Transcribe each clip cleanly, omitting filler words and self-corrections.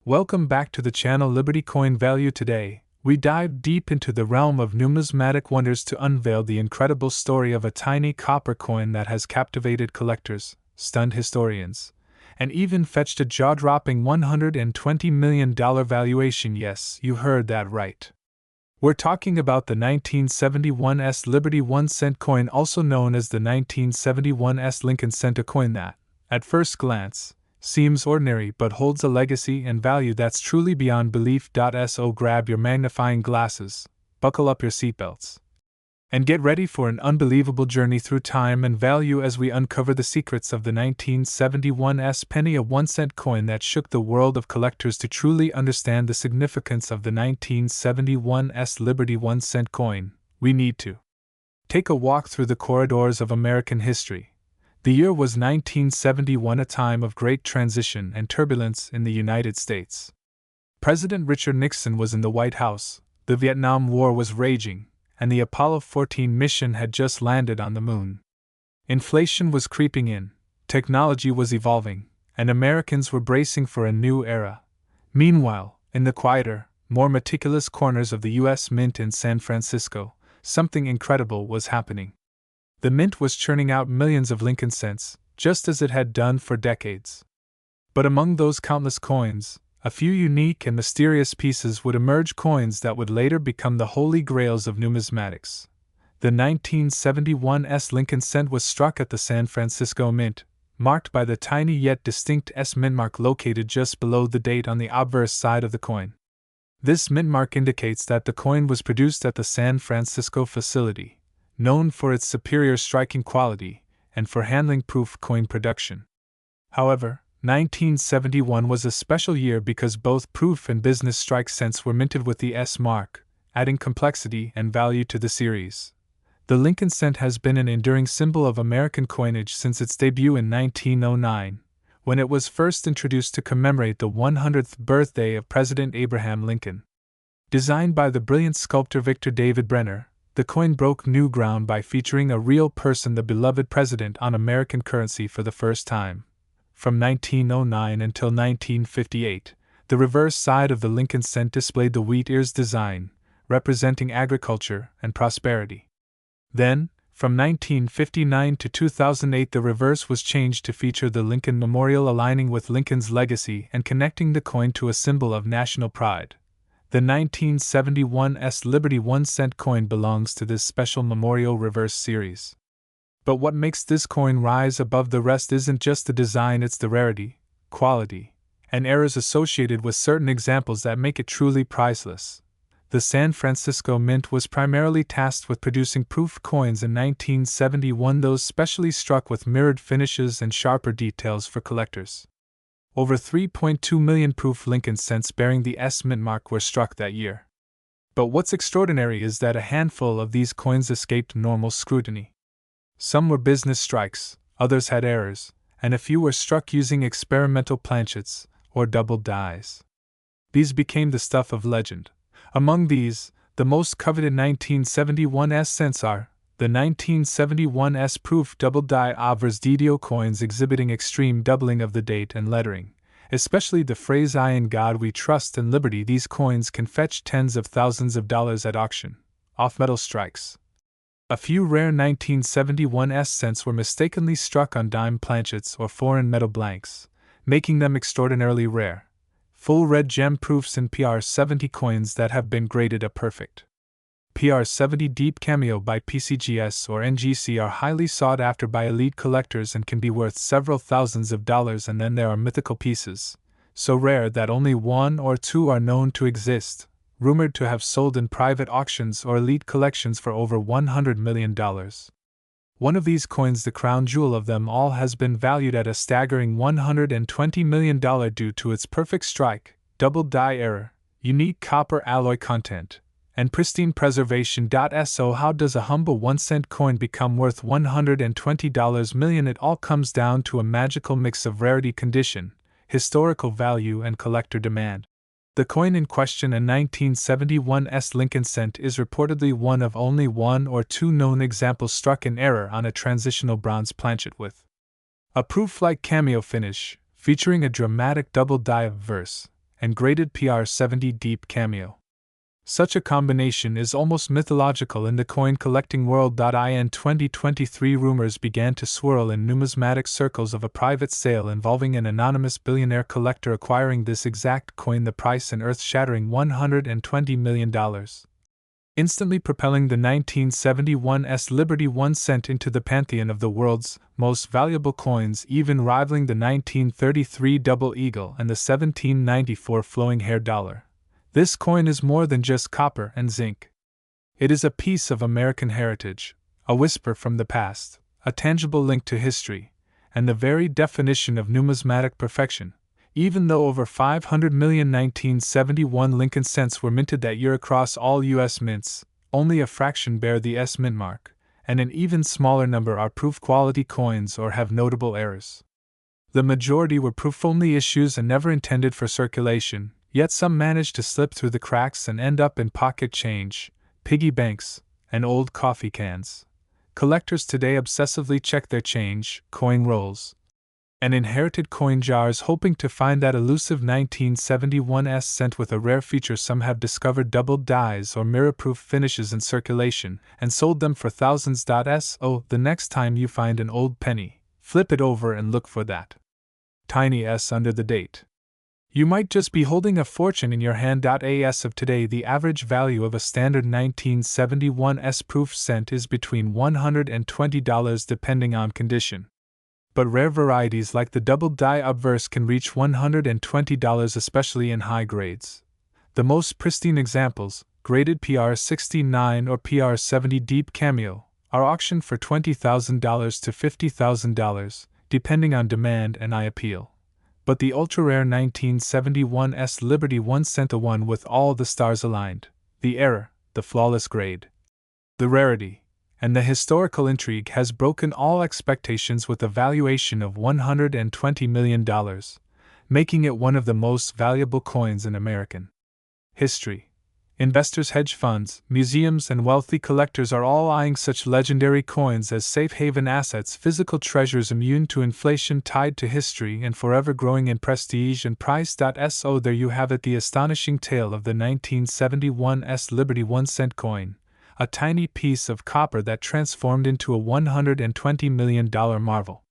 Welcome back to the channel Liberty Coin Value. Today, we dive deep into the realm of numismatic wonders to unveil the incredible story of a tiny copper coin that has captivated collectors, stunned historians, and even fetched a jaw-dropping $120 million valuation. Yes, you heard that right. We're talking about the 1971's Liberty 1-cent coin, also known as the 1971's Lincoln cent, a coin that, at first glance, seems ordinary but holds a legacy and value that's truly beyond belief. So grab your magnifying glasses, buckle up your seatbelts, and get ready for an unbelievable journey through time and value as we uncover the secrets of the 1971's penny, a 1-cent coin that shook the world of collectors. To truly understand the significance of the 1971's Liberty 1-cent coin, we need to take a walk through the corridors of American history. The year was 1971, a time of great transition and turbulence in the United States. President Richard Nixon was in the White House, the Vietnam War was raging, and the Apollo 14 mission had just landed on the moon. Inflation was creeping in, technology was evolving, and Americans were bracing for a new era. Meanwhile, in the quieter, more meticulous corners of the U.S. Mint in San Francisco, something incredible was happening. The Mint was churning out millions of Lincoln cents, just as it had done for decades. But among those countless coins, a few unique and mysterious pieces would emerge, coins that would later become the holy grails of numismatics. The 1971's Lincoln cent was struck at the San Francisco Mint, marked by the tiny yet distinct S mint mark located just below the date on the obverse side of the coin. This mint mark indicates that the coin was produced at the San Francisco facility, known for its superior striking quality and for handling proof coin production. However, 1971 was a special year because both proof and business strike cents were minted with the S mark, adding complexity and value to the series. The Lincoln cent has been an enduring symbol of American coinage since its debut in 1909, when it was first introduced to commemorate the 100th birthday of President Abraham Lincoln. Designed by the brilliant sculptor Victor David Brenner, the coin broke new ground by featuring a real person, the beloved president, on American currency for the first time. From 1909 until 1958, the reverse side of the Lincoln cent displayed the wheat ears design, representing agriculture and prosperity. Then, from 1959 to 2008, the reverse was changed to feature the Lincoln Memorial, aligning with Lincoln's legacy and connecting the coin to a symbol of national pride. The 1971's Liberty 1-cent coin belongs to this special memorial reverse series. But what makes this coin rise above the rest isn't just the design, it's the rarity, quality, and errors associated with certain examples that make it truly priceless. The San Francisco Mint was primarily tasked with producing proof coins in 1971, those specially struck with mirrored finishes and sharper details for collectors. Over 3.2 million proof Lincoln cents bearing the S mint mark were struck that year. But what's extraordinary is that a handful of these coins escaped normal scrutiny. Some were business strikes, others had errors, and a few were struck using experimental planchets or double dies. These became the stuff of legend. Among these, the most coveted 1971's cents are the 1971's proof double die obverse DDO coins, exhibiting extreme doubling of the date and lettering, especially the phrase "I in God we trust" and "Liberty." These coins can fetch tens of thousands of dollars at auction. Off-metal strikes. A few rare 1971's cents were mistakenly struck on dime planchets or foreign metal blanks, making them extraordinarily rare. Full red gem proofs in PR70 coins that have been graded a perfect PR70 Deep Cameo by PCGS or NGC are highly sought after by elite collectors and can be worth several thousands of dollars. And then there are mythical pieces, so rare that only one or two are known to exist, rumored to have sold in private auctions or elite collections for over $100 million. One of these coins, the crown jewel of them all, has been valued at a staggering $120 million due to its perfect strike, double die error, unique copper alloy content, and pristine preservation. So how does a humble 1-cent coin become worth $120 million? It all comes down to a magical mix of rarity, condition, historical value, and collector demand. The coin in question, a 1971's Lincoln cent, is reportedly one of only one or two known examples struck in error on a transitional bronze planchet with a proof-like cameo finish, featuring a dramatic double die of verse, and graded PR70 deep cameo. Such a combination is almost mythological in the coin collecting world. In 2023, rumors began to swirl in numismatic circles of a private sale involving an anonymous billionaire collector acquiring this exact coin, the price an earth-shattering $120 million, instantly propelling the 1971's Liberty 1 cent into the pantheon of the world's most valuable coins, even rivaling the 1933 Double Eagle and the 1794 Flowing Hair dollar. This coin is more than just copper and zinc. It is a piece of American heritage, a whisper from the past, a tangible link to history, and the very definition of numismatic perfection. Even though over 500 million 1971 Lincoln cents were minted that year across all U.S. mints, only a fraction bear the S mint mark, and an even smaller number are proof-quality coins or have notable errors. The majority were proof-only issues and never intended for circulation, yet some managed to slip through the cracks and end up in pocket change, piggy banks, and old coffee cans. Collectors today obsessively check their change, coin rolls, and inherited coin jars, hoping to find that elusive 1971's cent with a rare feature. Some have discovered doubled dies or mirror-proof finishes in circulation and sold them for thousands. So, the next time you find an old penny, flip it over and look for that tiny S under the date. You might just be holding a fortune in your hand. As of today, the average value of a standard 1971's proof cent is between $120 depending on condition. But rare varieties like the double die obverse can reach $120, especially in high grades. The most pristine examples, graded PR69 or PR70 deep cameo, are auctioned for $20,000 to $50,000, depending on demand and eye appeal. But the ultra-rare 1971's Liberty 1 cent, the one with all the stars aligned, the error, the flawless grade, the rarity, and the historical intrigue has broken all expectations with a valuation of $120 million, making it one of the most valuable coins in American history. Investors, hedge funds, museums, and wealthy collectors are all eyeing such legendary coins as safe haven assets, physical treasures immune to inflation, tied to history, and forever growing in prestige and price. So there you have it, the astonishing tale of the 1971's Liberty 1 cent coin, a tiny piece of copper that transformed into a $120 million marvel.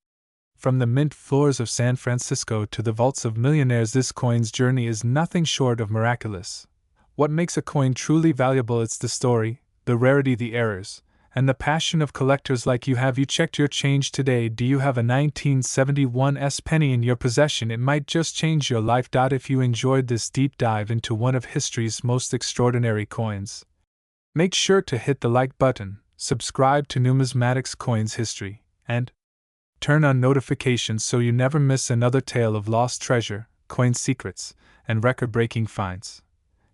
From the mint floors of San Francisco to the vaults of millionaires, this coin's journey is nothing short of miraculous. What makes a coin truly valuable? It's the story, the rarity, the errors, and the passion of collectors like you. Have you checked your change today? Do you have a 1971's penny in your possession? It might just change your life. If you enjoyed this deep dive into one of history's most extraordinary coins, make sure to hit the like button, subscribe to Numismatics Coins History, and turn on notifications so you never miss another tale of lost treasure, coin secrets, and record-breaking finds.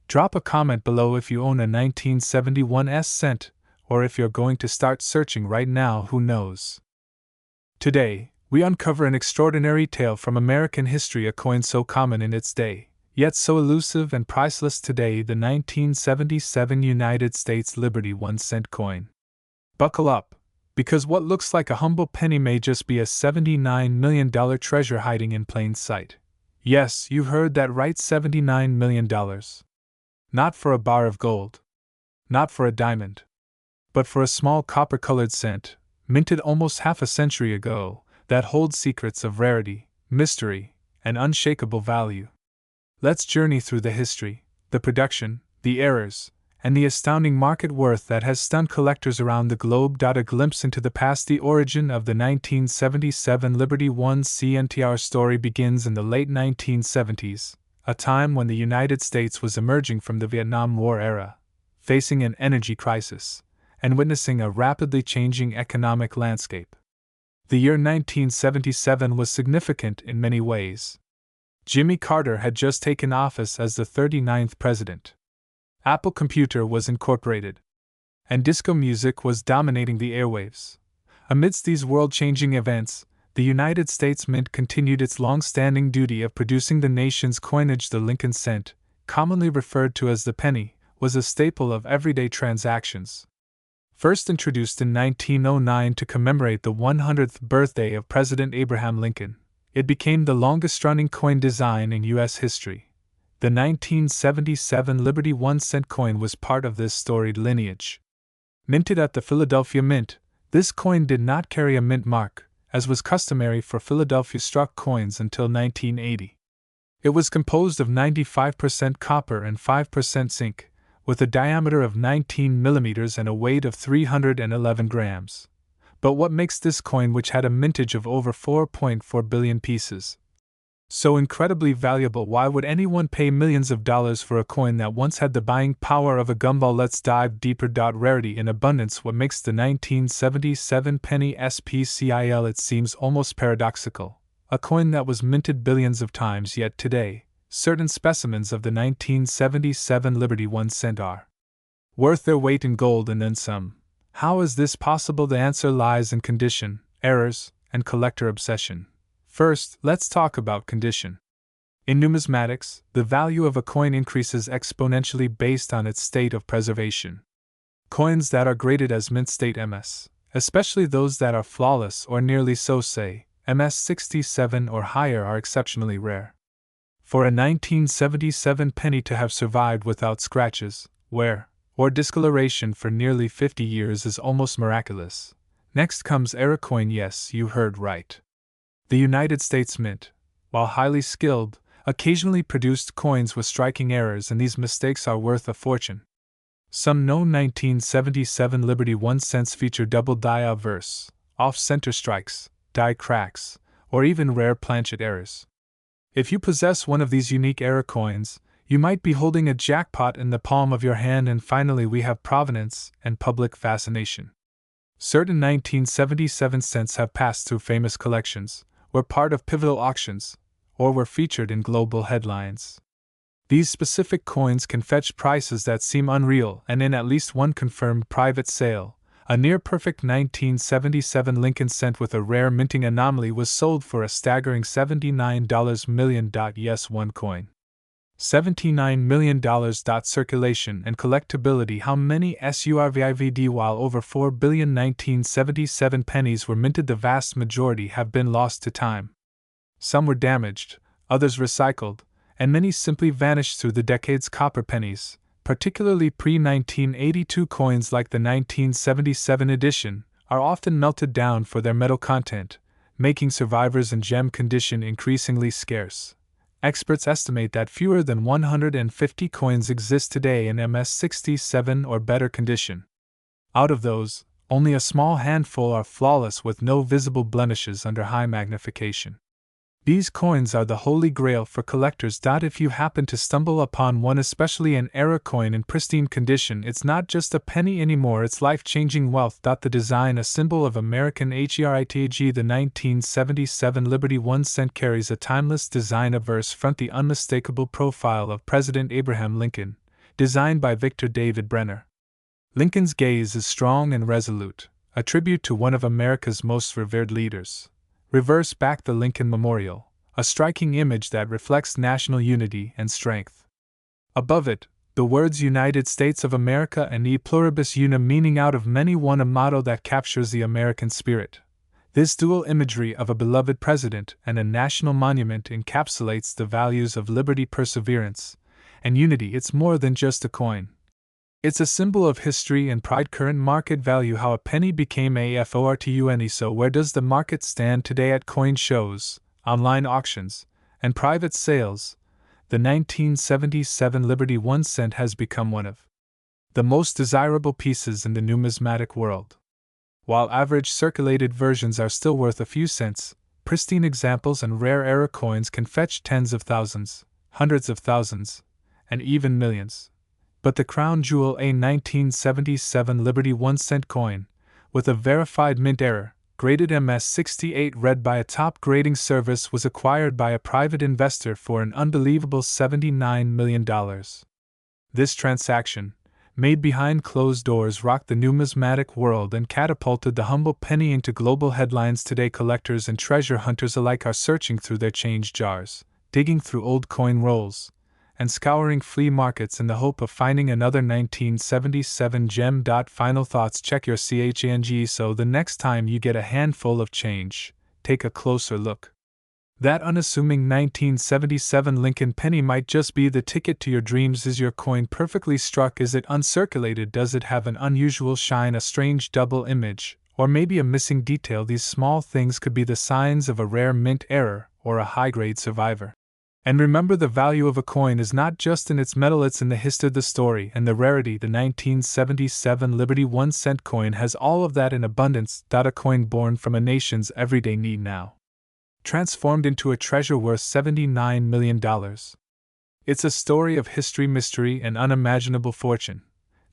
Drop a comment below if you own a 1971's cent, or if you're going to start searching right now, who knows. Today, we uncover an extraordinary tale from American history, a coin so common in its day, yet so elusive and priceless today, the 1977 United States Liberty 1 cent coin. Buckle up, because what looks like a humble penny may just be a $79 million treasure hiding in plain sight. Yes, you heard that right, $79 million. Not for a bar of gold, not for a diamond, but for a small copper-colored cent, minted almost half a century ago, that holds secrets of rarity, mystery, and unshakable value. Let's journey through the history, the production, the errors, and the astounding market worth that has stunned collectors around the globe. A glimpse into the past, the origin of the 1977 Liberty 1 cent. Our story begins in the late 1970s. A time when the United States was emerging from the Vietnam War era, facing an energy crisis, and witnessing a rapidly changing economic landscape. The year 1977 was significant in many ways. Jimmy Carter had just taken office as the 39th president. Apple Computer was incorporated, and disco music was dominating the airwaves. Amidst these world-changing events, the United States Mint continued its long-standing duty of producing the nation's coinage. The Lincoln cent, commonly referred to as the penny, was a staple of everyday transactions. First introduced in 1909 to commemorate the 100th birthday of President Abraham Lincoln, it became the longest-running coin design in U.S. history. The 1977 Liberty 1-cent coin was part of this storied lineage. Minted at the Philadelphia Mint, this coin did not carry a mint mark, as was customary for Philadelphia struck coins until 1980. It was composed of 95% copper and 5% zinc, with a diameter of 19 millimeters and a weight of 311 grams. But what makes this coin, which had a mintage of over 4.4 billion pieces, so incredibly valuable? Why would anyone pay millions of dollars for a coin that once had the buying power of a gumball? Let's dive deeper. Rarity in abundance. What makes the 1977 penny SPCIL? It seems almost paradoxical. A coin that was minted billions of times, yet today, certain specimens of the 1977 Liberty 1 cent are worth their weight in gold and then some. How is this possible? The answer lies in condition, errors, and collector obsession. First, let's talk about condition. In numismatics, the value of a coin increases exponentially based on its state of preservation. Coins that are graded as mint state MS, especially those that are flawless or nearly so, say, MS 67 or higher, are exceptionally rare. For a 1977 penny to have survived without scratches, wear, or discoloration for nearly 50 years is almost miraculous. Next comes error coin. Yes, you heard right. The United States Mint, while highly skilled, occasionally produced coins with striking errors, and these mistakes are worth a fortune. Some known 1977 Liberty 1 cents feature double die obverse, off-center strikes, die cracks, or even rare planchet errors. If you possess one of these unique error coins, you might be holding a jackpot in the palm of your hand. And finally, we have provenance and public fascination. Certain 1977 cents have passed through famous collections, were part of pivotal auctions, or were featured in global headlines. These specific coins can fetch prices that seem unreal, and in at least one confirmed private sale, a near-perfect 1977 Lincoln cent with a rare minting anomaly was sold for a staggering $79 million. Yes, one coin. $79 million. Circulation and collectability. How many survived? While over 4 billion 1977 pennies were minted, the vast majority have been lost to time. Some were damaged, others recycled, and many simply vanished through the decades. Copper pennies, particularly pre-1982 coins like the 1977 edition, are often melted down for their metal content, making survivors in gem condition increasingly scarce. Experts estimate that fewer than 150 coins exist today in MS 67 or better condition. Out of those, only a small handful are flawless with no visible blemishes under high magnification. These coins are the holy grail for collectors. If you happen to stumble upon one, especially an error coin in pristine condition, it's not just a penny anymore, it's life-changing wealth. The design, a symbol of American heritage. The 1977 Liberty 1 cent carries a timeless design averse front, the unmistakable profile of President Abraham Lincoln, designed by Victor David Brenner. Lincoln's gaze is strong and resolute, a tribute to one of America's most revered leaders. Reverse back the Lincoln Memorial, a striking image that reflects national unity and strength. Above it, the words United States of America and E pluribus unum, meaning out of many one, a motto that captures the American spirit. This dual imagery of a beloved president and a national monument encapsulates the values of liberty, perseverance, and unity. It's more than just a coin. It's a symbol of history and pride. Current market value. How a penny became a fortune. So where does the market stand today? At coin shows, online auctions, and private sales, the 1977 Liberty 1 cent has become one of the most desirable pieces in the numismatic world. While average circulated versions are still worth a few cents, pristine examples and rare error coins can fetch tens of thousands, hundreds of thousands, and even millions. But the crown jewel, a 1977 Liberty 1 cent coin, with a verified mint error, graded MS 68, read by a top grading service, was acquired by a private investor for an unbelievable $79 million. This transaction, made behind closed doors, rocked the numismatic world and catapulted the humble penny into global headlines. Today, collectors and treasure hunters alike are searching through their change jars, digging through old coin rolls, and scouring flea markets in the hope of finding another 1977 gem. Final thoughts. Check your CHANG so the next time you get a handful of change, take a closer look. That unassuming 1977 Lincoln penny might just be the ticket to your dreams. Is your coin perfectly struck? Is it uncirculated? Does it have an unusual shine, a strange double image, or maybe a missing detail? These small things could be the signs of a rare mint error or a high-grade survivor. And remember, the value of a coin is not just in its metal, it's in the history, the story, and the rarity. The 1977 Liberty 1-cent coin has all of that in abundance. A coin born from a nation's everyday need, now transformed into a treasure worth $79 million. It's a story of history, mystery, and unimaginable fortune.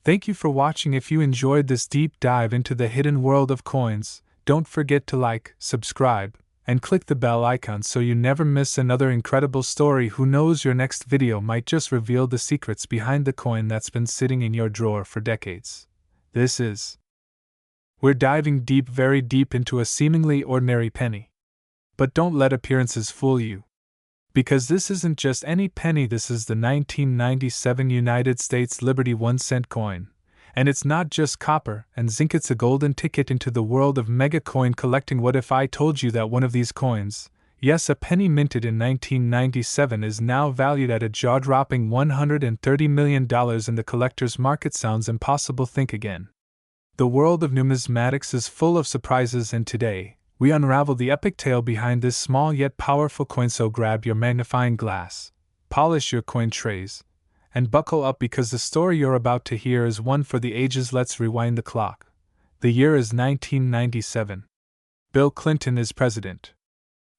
Thank you for watching. If you enjoyed this deep dive into the hidden world of coins, don't forget to like, subscribe, and click the bell icon so you never miss another incredible story. Who knows, your next video might just reveal the secrets behind the coin that's been sitting in your drawer for decades. We're diving deep, very deep, into a seemingly ordinary penny. But don't let appearances fool you. Because this isn't just any penny, this is the 1997 United States Liberty 1-cent coin. And it's not just copper and zinc, it's a golden ticket into the world of mega coin collecting. What if I told you that one of these coins, yes, a penny minted in 1997, is now valued at a jaw-dropping $130 million in the collector's market? Sounds impossible. Think again. The world of numismatics is full of surprises, and today, we unravel the epic tale behind this small yet powerful coin. So grab your magnifying glass, polish your coin trays, and buckle up, because the story you're about to hear is one for the ages. Let's rewind the clock. The year is 1997. Bill Clinton is president.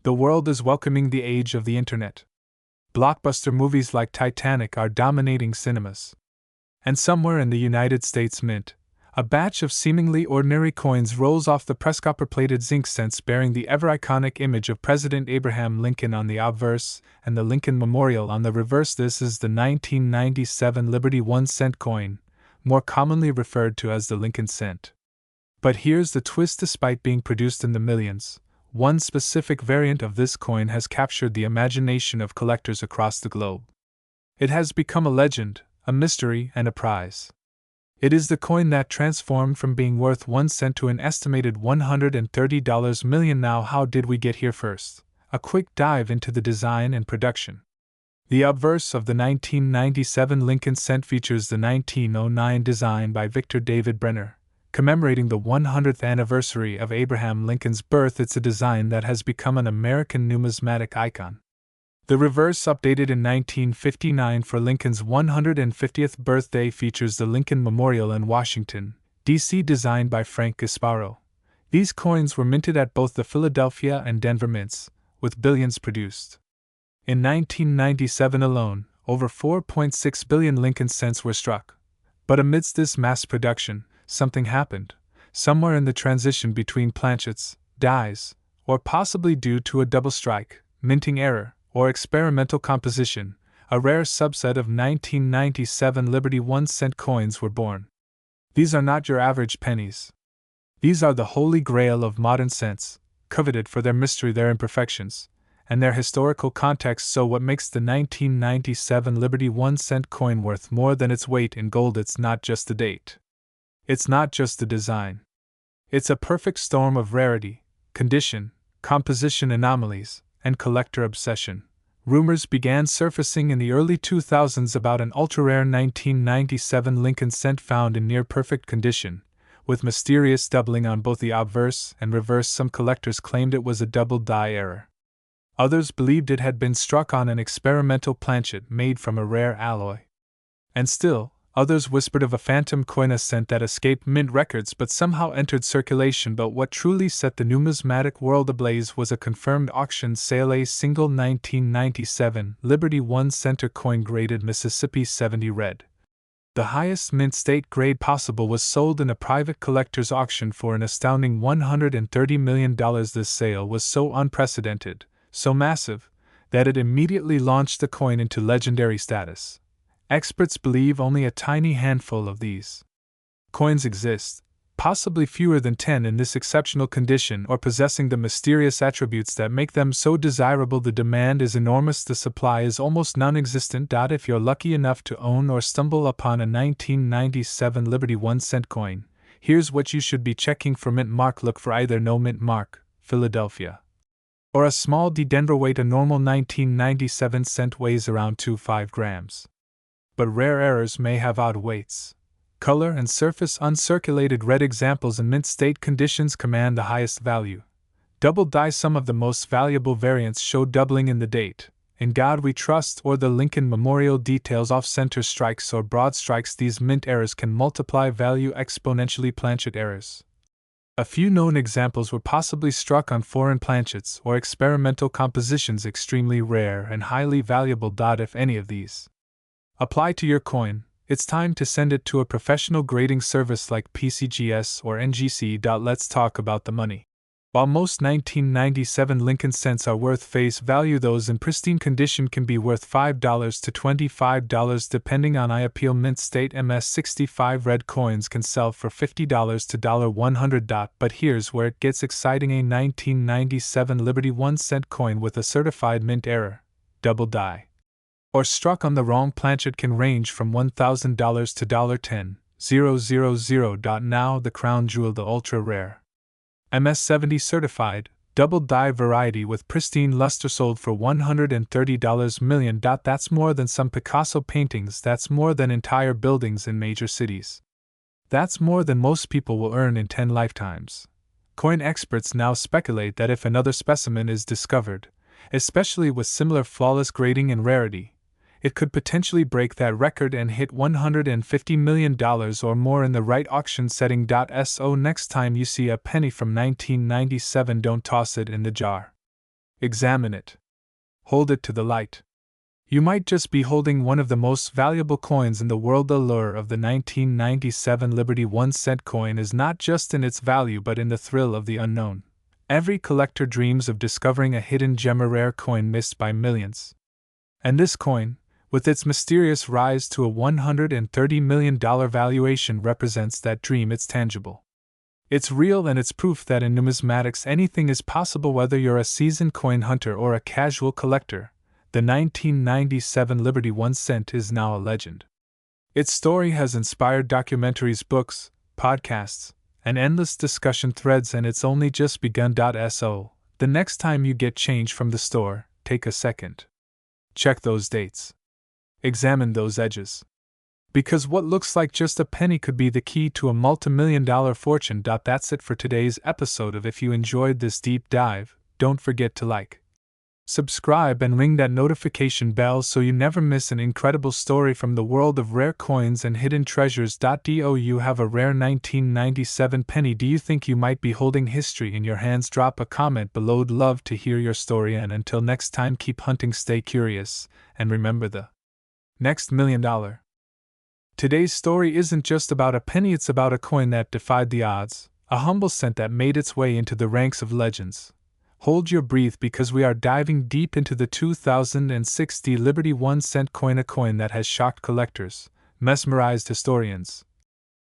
The world is welcoming the age of the internet. Blockbuster movies like Titanic are dominating cinemas. And somewhere in the United States Mint, a batch of seemingly ordinary coins rolls off the press, copper-plated zinc cents bearing the ever-iconic image of President Abraham Lincoln on the obverse and the Lincoln Memorial on the reverse. This is the 1997 Liberty 1-cent coin, more commonly referred to as the Lincoln cent. But here's the twist: despite being produced in the millions, one specific variant of this coin has captured the imagination of collectors across the globe. It has become a legend, a mystery, and a prize. It is the coin that transformed from being worth 1 cent to an estimated $130 million. Now, how did we get here? First, a quick dive into the design and production. The obverse of the 1997 Lincoln cent features the 1909 design by Victor David Brenner, commemorating the 100th anniversary of Abraham Lincoln's birth. It's a design that has become an American numismatic icon. The reverse, updated in 1959 for Lincoln's 150th birthday, features the Lincoln Memorial in Washington, D.C., designed by Frank Gasparo. These coins were minted at both the Philadelphia and Denver mints, with billions produced. In 1997 alone, over 4.6 billion Lincoln cents were struck. But amidst this mass production, something happened. Somewhere in the transition between planchets, dies, or possibly due to a double strike, minting error, or experimental composition, a rare subset of 1997 Liberty 1-cent coins were born. These are not your average pennies. These are the holy grail of modern cents, coveted for their mystery, their imperfections, and their historical context. So what makes the 1997 Liberty 1-cent coin worth more than its weight in gold? It's not just the date. It's not just the design. It's a perfect storm of rarity, condition, composition anomalies, and collector obsession. Rumors began surfacing in the early 2000s about an ultra-rare 1997 Lincoln cent found in near-perfect condition, with mysterious doubling on both the obverse and reverse. Some collectors claimed it was a double die error. Others believed it had been struck on an experimental planchet made from a rare alloy. And still, others whispered of a phantom coin, a cent that escaped mint records but somehow entered circulation. But what truly set the numismatic world ablaze was a confirmed auction sale. A single 1997 Liberty 1-center coin, graded Mississippi 70 red, the highest mint state grade possible, was sold in a private collector's auction for an astounding $130 million. This sale was so unprecedented, so massive, that it immediately launched the coin into legendary status. Experts believe only a tiny handful of these coins exist, possibly fewer than 10, in this exceptional condition or possessing the mysterious attributes that make them so desirable. The demand is enormous, the supply is almost non-existent. If you're lucky enough to own or stumble upon a 1997 Liberty 1-cent coin, here's what you should be checking for: mint mark. Look for either no mint mark, Philadelphia, Or a small dendroweight, a normal 1997 cent weighs around 25 grams. But rare errors may have odd weights. Color and surface uncirculated red examples in mint state conditions command the highest value. Double die, some of the most valuable variants show doubling in the date. In God We Trust or the Lincoln Memorial details off-center strikes or broad strikes. These mint errors can multiply value exponentially. Planchet errors. A few known examples were possibly struck on foreign planchets or experimental compositions, extremely rare and highly valuable. If any of these apply to your coin, it's time to send it to a professional grading service like PCGS or NGC. Let's talk about the money. While most 1997 Lincoln cents are worth face value, those in pristine condition can be worth $5 to $25 depending on appeal. Mint state MS-65 red coins can sell for $50 to $100. But here's where it gets exciting: a 1997 Liberty 1-cent coin with a certified mint error, double die, or struck on the wrong planchet can range from $1,000 to $10,000. Now the crown jewel, the ultra rare MS-70 certified, double die variety with pristine luster, sold for $130 million. That's more than some Picasso paintings, that's more than entire buildings in major cities. That's more than most people will earn in 10 lifetimes. Coin experts now speculate that if another specimen is discovered, especially with similar flawless grading and rarity, it could potentially break that record and hit $150 million or more in the right auction setting. So next time you see a penny from 1997, don't toss it in the jar. Examine it. Hold it to the light. You might just be holding one of the most valuable coins in the world. The lure of the 1997 Liberty 1-cent coin is not just in its value but in the thrill of the unknown. Every collector dreams of discovering a hidden gem, a rare coin missed by millions. And this coin, with its mysterious rise to a $130 million valuation, represents that dream. It's tangible. It's real, and it's proof that in numismatics anything is possible. Whether you're a seasoned coin hunter or a casual collector, the 1997 Liberty 1 cent is now a legend. Its story has inspired documentaries, books, podcasts, and endless discussion threads, and it's only just begun. So, the next time you get change from the store, take a second. Check those dates. Examine those edges. Because what looks like just a penny could be the key to a multi-million-dollar fortune. That's it for today's episode of If you enjoyed this deep dive, don't forget to like, subscribe, and ring that notification bell so you never miss an incredible story from the world of rare coins and hidden treasures. Do you have a rare 1997 penny? Do you think you might be holding history in your hands? Drop a comment below. I'd love to hear your story, and until next time, keep hunting, stay curious, and remember, the next $1 million. Today's story isn't just about a penny, it's about a coin that defied the odds, a humble cent that made its way into the ranks of legends. Hold your breath, because we are diving deep into the 2060 Liberty 1 cent coin, a coin that has shocked collectors, mesmerized historians,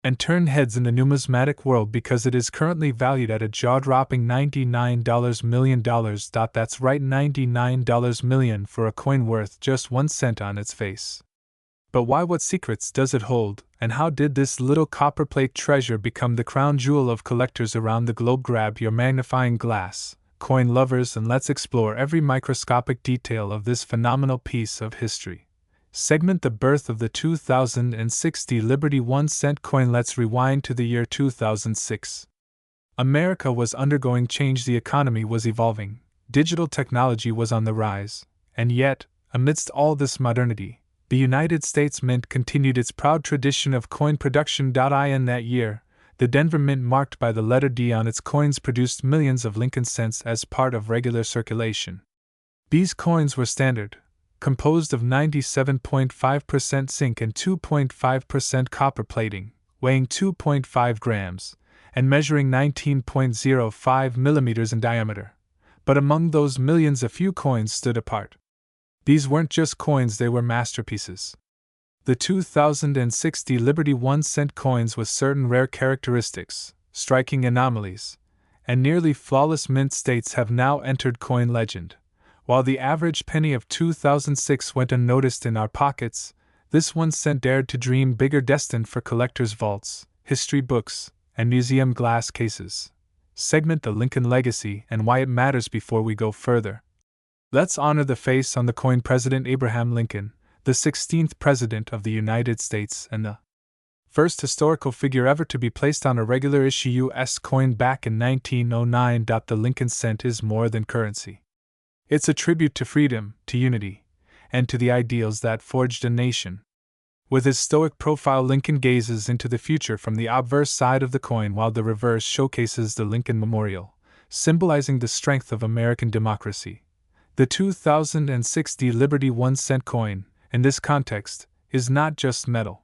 and turned heads in the numismatic world, because it is currently valued at a jaw-dropping $99 million. That's right, $99 million for a coin worth just 1 cent on its face. But why? What secrets does it hold, and how did this little copperplate treasure become the crown jewel of collectors around the globe? Grab your magnifying glass, coin lovers, and let's explore every microscopic detail of this phenomenal piece of history. Segment: the birth of the 2060 Liberty 1 cent coin. Let's rewind to the year 2006. America was undergoing change, the economy was evolving, digital technology was on the rise, and yet, amidst all this modernity, the United States Mint continued its proud tradition of coin production. In that year, the Denver Mint, marked by the letter D on its coins, produced millions of Lincoln cents as part of regular circulation. These coins were standard, composed of 97.5% zinc and 2.5% copper plating, weighing 2.5 grams, and measuring 19.05 millimeters in diameter. But among those millions, a few coins stood apart. These weren't just coins, they were masterpieces. The 2060 Liberty 1 cent coins with certain rare characteristics, striking anomalies, and nearly flawless mint states have now entered coin legend. While the average penny of 2006 went unnoticed in our pockets, this 1 cent dared to dream bigger, destined for collectors' vaults, history books, and museum glass cases. Segment the Lincoln legacy and why it matters. Before we go further, let's honor the face on the coin: President Abraham Lincoln, the 16th President of the United States and the first historical figure ever to be placed on a regular issue U.S. coin back in 1909. The Lincoln cent is more than currency. It's a tribute to freedom, to unity, and to the ideals that forged a nation. With his stoic profile, Lincoln gazes into the future from the obverse side of the coin, while the reverse showcases the Lincoln Memorial, symbolizing the strength of American democracy. The 2060 Liberty 1 cent coin, in this context, is not just metal.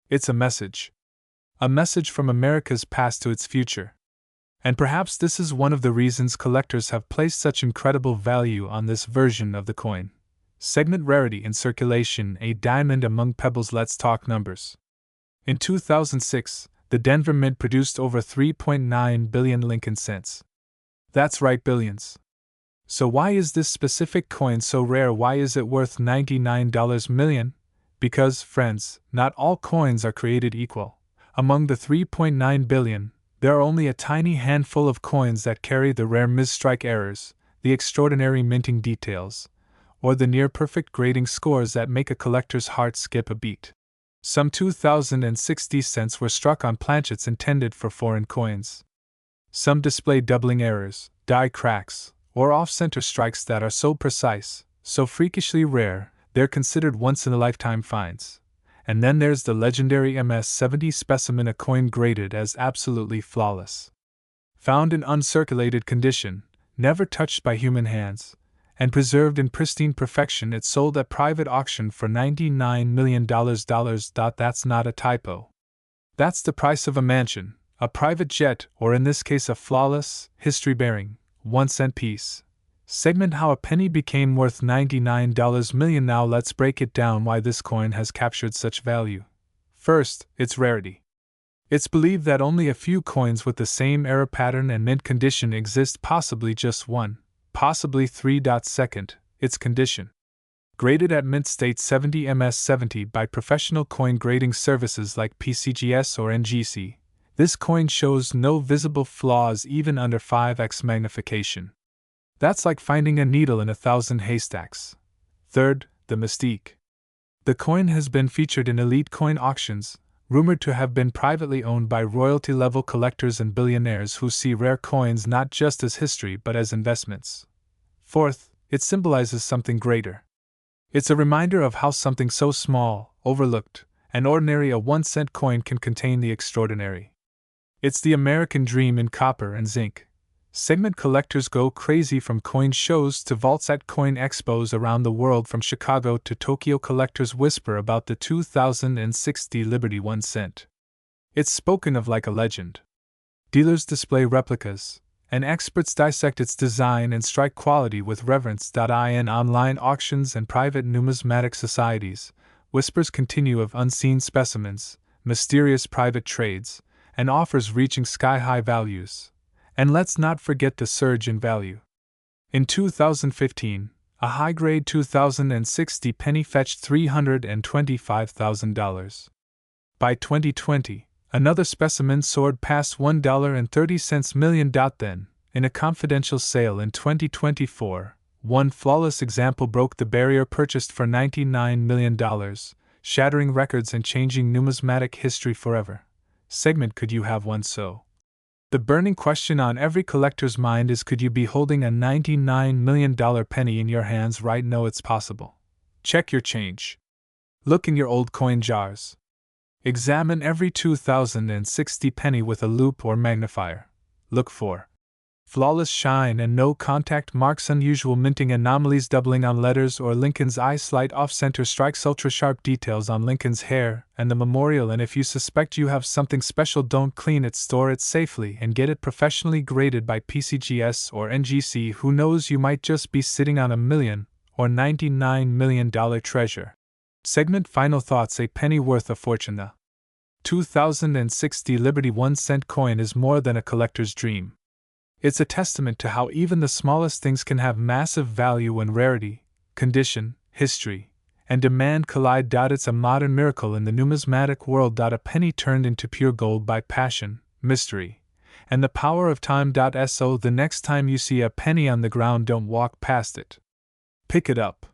It's a message. A message from America's past to its future. And perhaps this is one of the reasons collectors have placed such incredible value on this version of the coin. Segment Rarity in circulation: a diamond among pebbles. Let's talk numbers. In 2006, the Denver Mint produced over 3.9 billion Lincoln cents. That's right, billions. So why is this specific coin so rare? Why is it worth $99 million? Because, friends, not all coins are created equal. Among the 3.9 billion, there are only a tiny handful of coins that carry the rare misstrike errors, the extraordinary minting details, or the near-perfect grading scores that make a collector's heart skip a beat. Some 2,060 cents were struck on planchets intended for foreign coins. Some display doubling errors, die cracks, or off-center strikes that are so precise, so freakishly rare, they're considered once-in-a-lifetime finds. And then there's the legendary MS-70 specimen, a coin graded as absolutely flawless. Found in uncirculated condition, never touched by human hands, and preserved in pristine perfection, it sold at private auction for $99 million. That's not a typo. That's the price of a mansion, a private jet, or in this case a flawless, history-bearing, 1 cent piece. Segment: how a penny became worth $99 million. Now let's break it down why this coin has captured such value. First, its rarity. It's believed that only a few coins with the same error pattern and mint condition exist, possibly just one, possibly three. Second, its condition. Graded at mint state 70 MS-70 by professional coin grading services like PCGS or NGC, this coin shows no visible flaws even under 5x magnification. That's like finding a needle in 1,000 haystacks. Third, the mystique. The coin has been featured in elite coin auctions, rumored to have been privately owned by royalty-level collectors and billionaires who see rare coins not just as history but as investments. Fourth, it symbolizes something greater. It's a reminder of how something so small, overlooked, and ordinary, a 1 cent coin, can contain the extraordinary. It's the American dream in copper and zinc. Segment: collectors go crazy from coin shows to vaults at coin expos around the world. From Chicago to Tokyo, collectors whisper about the 2060 Liberty 1 cent. It's spoken of like a legend. Dealers display replicas, and experts dissect its design and strike quality with reverence. In online auctions and private numismatic societies, whispers continue of unseen specimens, mysterious private trades, and offers reaching sky-high values. And let's not forget the surge in value. In 2015, a high-grade 2060 penny fetched $325,000. By 2020, another specimen soared past $1.30 million. Then, in a confidential sale in 2024, one flawless example broke the barrier, purchased for $99 million, shattering records and changing numismatic history forever. Segment: could you have one so? The burning question on every collector's mind is, could you be holding a $99 million penny in your hands right now? It's possible. Check your change. Look in your old coin jars. Examine every 2060 penny with a loupe or magnifier. Look for flawless shine and no contact marks, unusual minting anomalies, doubling on letters or Lincoln's eye, slight off-center strikes, ultra-sharp details on Lincoln's hair and the memorial. And if you suspect you have something special, don't clean it, store it safely, and get it professionally graded by PCGS or NGC. Who knows, you might just be sitting on $1 million or $99 million treasure. Segment: final thoughts. A penny worth a fortune. The 2060 Liberty 1 cent coin is more than a collector's dream. It's a testament to how even the smallest things can have massive value when rarity, condition, history, and demand collide. It's a modern miracle in the numismatic world. A penny turned into pure gold by passion, mystery, and the power of time. So the next time you see a penny on the ground, don't walk past it. Pick it up.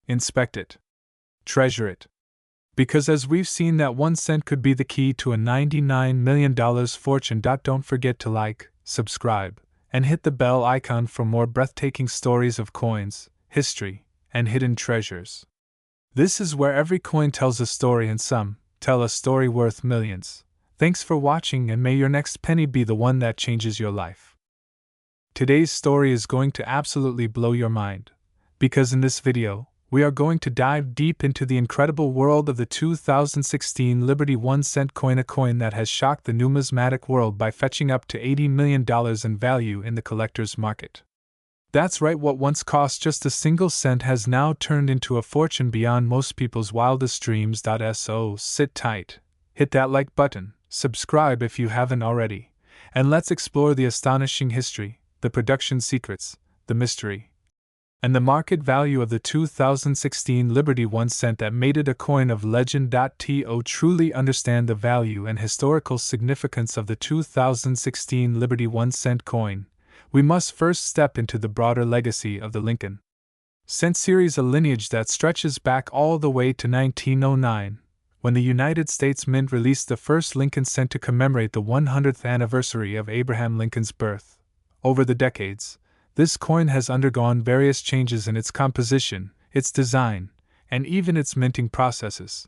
Inspect it. Treasure it. Because as we've seen, that 1 cent could be the key to a $99 million fortune. Don't forget to like, subscribe, and hit the bell icon for more breathtaking stories of coins, history, and hidden treasures. This is where every coin tells a story, and some tell a story worth millions. Thanks for watching, and may your next penny be the one that changes your life. Today's story is going to absolutely blow your mind, because in this video, we are going to dive deep into the incredible world of the 2016 Liberty 1 cent coin, a coin that has shocked the numismatic world by fetching up to $80 million in value in the collector's market. That's right, what once cost just a single cent has now turned into a fortune beyond most people's wildest dreams. So sit tight, hit that like button, subscribe if you haven't already, and let's explore the astonishing history, the production secrets, the mystery, and the market value of the 2016 Liberty 1 cent that made it a coin of legend. To truly understand the value and historical significance of the 2016 Liberty 1 cent coin, we must first step into the broader legacy of the Lincoln cent series, a lineage that stretches back all the way to 1909, when the United States Mint released the first Lincoln cent to commemorate the 100th anniversary of Abraham Lincoln's birth. Over the decades, this coin has undergone various changes in its composition, its design, and even its minting processes.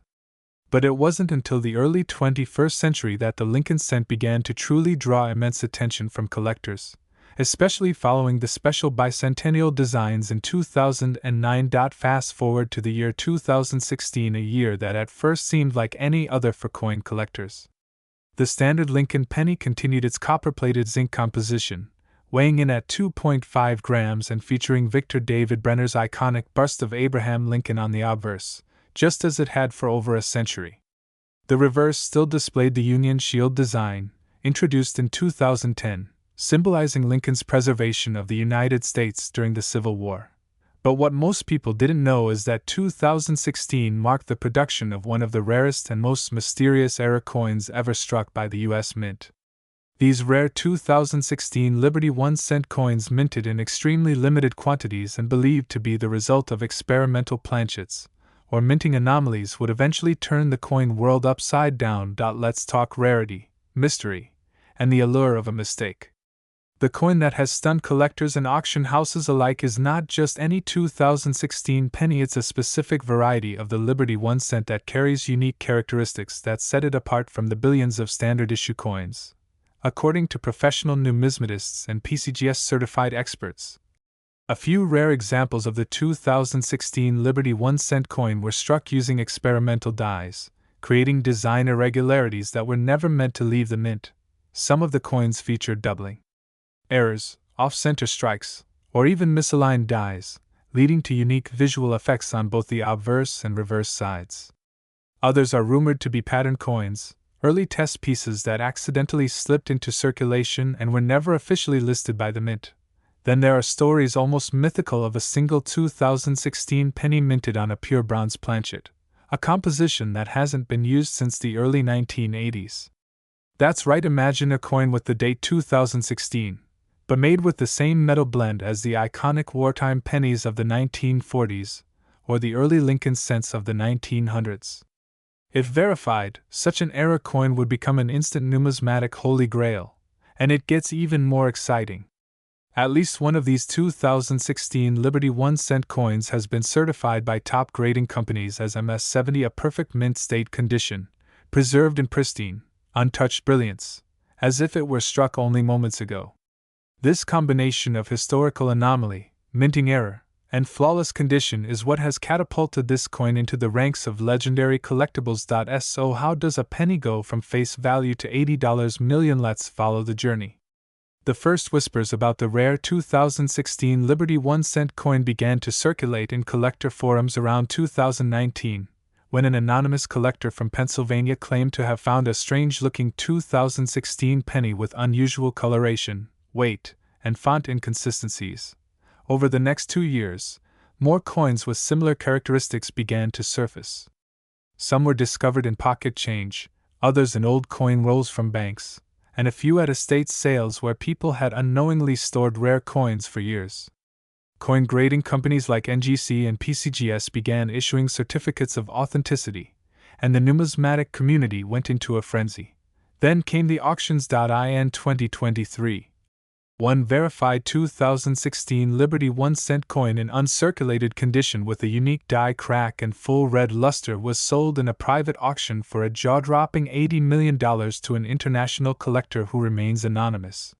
But it wasn't until the early 21st century that the Lincoln cent began to truly draw immense attention from collectors, especially following the special bicentennial designs in 2009. Fast forward to the year 2016, a year that at first seemed like any other for coin collectors. The standard Lincoln penny continued its copper-plated zinc composition, weighing in at 2.5 grams and featuring Victor David Brenner's iconic bust of Abraham Lincoln on the obverse, just as it had for over a century. The reverse still displayed the Union Shield design, introduced in 2010, symbolizing Lincoln's preservation of the United States during the Civil War. But what most people didn't know is that 2016 marked the production of one of the rarest and most mysterious era coins ever struck by the U.S. Mint. These rare 2016 Liberty 1 cent coins, minted in extremely limited quantities and believed to be the result of experimental planchets or minting anomalies, would eventually turn the coin world upside down. Let's talk rarity, mystery, and the allure of a mistake. The coin that has stunned collectors and auction houses alike is not just any 2016 penny, it's a specific variety of the Liberty 1 cent that carries unique characteristics that set it apart from the billions of standard issue coins. According to professional numismatists and PCGS-certified experts, a few rare examples of the 2016 Liberty 1 cent coin were struck using experimental dies, creating design irregularities that were never meant to leave the mint. Some of the coins featured doubling errors, off-center strikes, or even misaligned dies, leading to unique visual effects on both the obverse and reverse sides. Others are rumored to be pattern coins, early test pieces that accidentally slipped into circulation and were never officially listed by the Mint. Then there are stories almost mythical of a single 2016 penny minted on a pure bronze planchet, a composition that hasn't been used since the early 1980s. That's right, imagine a coin with the date 2016, but made with the same metal blend as the iconic wartime pennies of the 1940s or the early Lincoln cents of the 1900s. If verified, such an era coin would become an instant numismatic holy grail, and it gets even more exciting. At least one of these 2016 Liberty 1 cent coins has been certified by top grading companies as MS70, a perfect mint state condition, preserved in pristine, untouched brilliance, as if it were struck only moments ago. This combination of historical anomaly, minting error, and flawless condition is what has catapulted this coin into the ranks of legendary collectibles. So how does a penny go from face value to $80 million? Let's follow the journey. The first whispers about the rare 2016 Liberty 1 cent coin began to circulate in collector forums around 2019, when an anonymous collector from Pennsylvania claimed to have found a strange-looking 2016 penny with unusual coloration, weight, and font inconsistencies. Over the next 2 years, more coins with similar characteristics began to surface. Some were discovered in pocket change, others in old coin rolls from banks, and a few at estate sales where people had unknowingly stored rare coins for years. Coin grading companies like NGC and PCGS began issuing certificates of authenticity, and the numismatic community went into a frenzy. Then came the auctions.in 2023. One verified 2016 Liberty 1-cent coin in uncirculated condition with a unique die crack and full red luster was sold in a private auction for a jaw-dropping $80 million to an international collector who remains anonymous.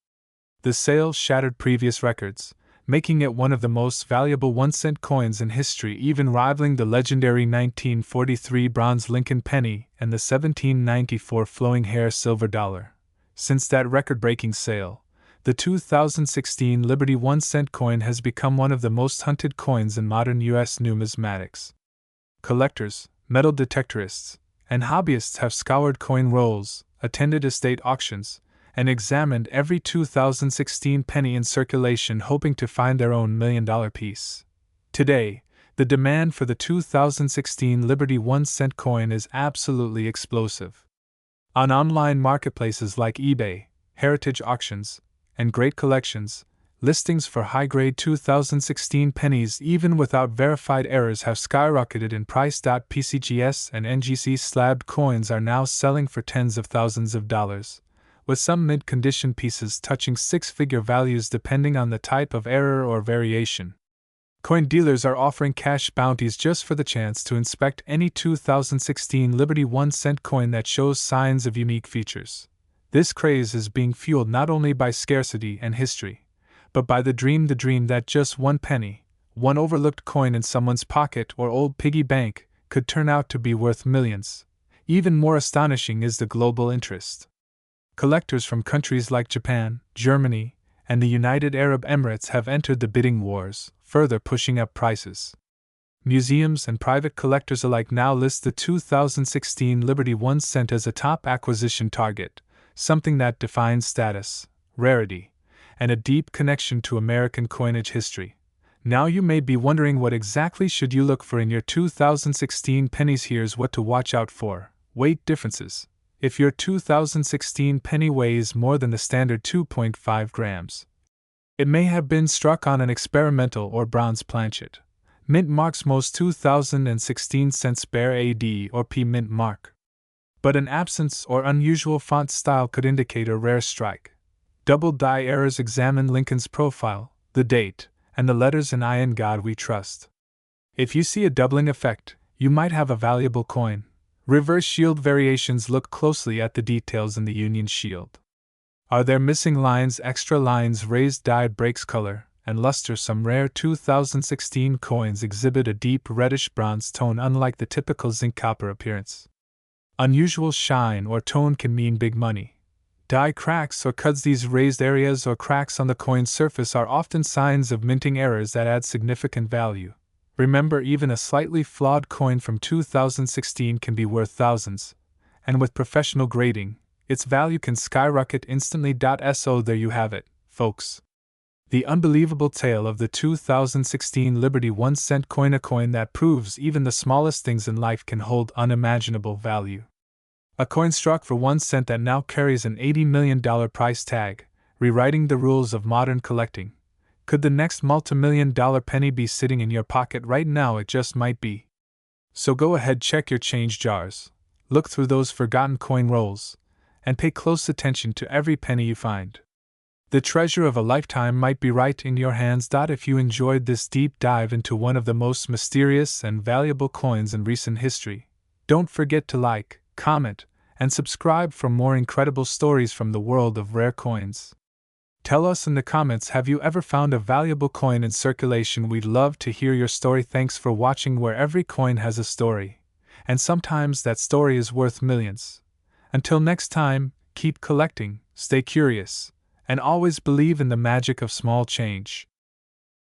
The sale shattered previous records, making it one of the most valuable 1-cent coins in history, even rivaling the legendary 1943 bronze Lincoln penny and the 1794 flowing hair silver dollar. Since that record-breaking sale, the 2016 Liberty 1-cent coin has become one of the most hunted coins in modern U.S. numismatics. Collectors, metal detectorists, and hobbyists have scoured coin rolls, attended estate auctions, and examined every 2016 penny in circulation hoping to find their own $1 million piece. Today, the demand for the 2016 Liberty 1-cent coin is absolutely explosive. On online marketplaces like eBay, Heritage Auctions, and Great Collections, listings for high-grade 2016 pennies even without verified errors have skyrocketed in price. PCGS and NGC slabbed coins are now selling for tens of thousands of dollars, with some mid-condition pieces touching six-figure values depending on the type of error or variation. Coin dealers are offering cash bounties just for the chance to inspect any 2016 Liberty 1-cent coin that shows signs of unique features. This craze is being fueled not only by scarcity and history, but by the dream that just one penny, one overlooked coin in someone's pocket or old piggy bank, could turn out to be worth millions. Even more astonishing is the global interest. Collectors from countries like Japan, Germany, and the United Arab Emirates have entered the bidding wars, further pushing up prices. Museums and private collectors alike now list the 2016 Liberty 1-cent as a top acquisition target, something that defines status, rarity, and a deep connection to American coinage history. Now you may be wondering, what exactly should you look for in your 2016 pennies? Here's what to watch out for. Weight differences. If your 2016 penny weighs more than the standard 2.5 grams, it may have been struck on an experimental or bronze planchet. Mint marks. Most 2016 cents bear a D or P mint mark, but an absence or unusual font style could indicate a rare strike. Double die errors. Examine Lincoln's profile, the date, and the letters in "In God We Trust." If you see a doubling effect, you might have a valuable coin. Reverse shield variations. Look closely at the details in the Union shield. Are there missing lines, extra lines, raised die breaks color and luster? Some rare 2016 coins exhibit a deep reddish bronze tone, unlike the typical zinc copper appearance. Unusual shine or tone can mean big money. Die cracks or cuts. These raised areas or cracks on the coin's surface are often signs of minting errors that add significant value. Remember, even a slightly flawed coin from 2016 can be worth thousands, and with professional grading, its value can skyrocket instantly. So there you have it, folks. The unbelievable tale of the 2016 Liberty 1-cent coin, a coin that proves even the smallest things in life can hold unimaginable value. A coin struck for 1 cent that now carries an $80 million price tag, rewriting the rules of modern collecting. Could the next multi-million-dollar penny be sitting in your pocket right now? It just might be. So go ahead, check your change jars, look through those forgotten coin rolls, and pay close attention to every penny you find. The treasure of a lifetime might be right in your hands. If you enjoyed this deep dive into one of the most mysterious and valuable coins in recent history, don't forget to like, comment, and subscribe for more incredible stories from the world of rare coins. Tell us in the comments, have you ever found a valuable coin in circulation? We'd love to hear your story. Thanks for watching, where every coin has a story, and sometimes that story is worth millions. Until next time, keep collecting, stay curious, and always believe in the magic of small change.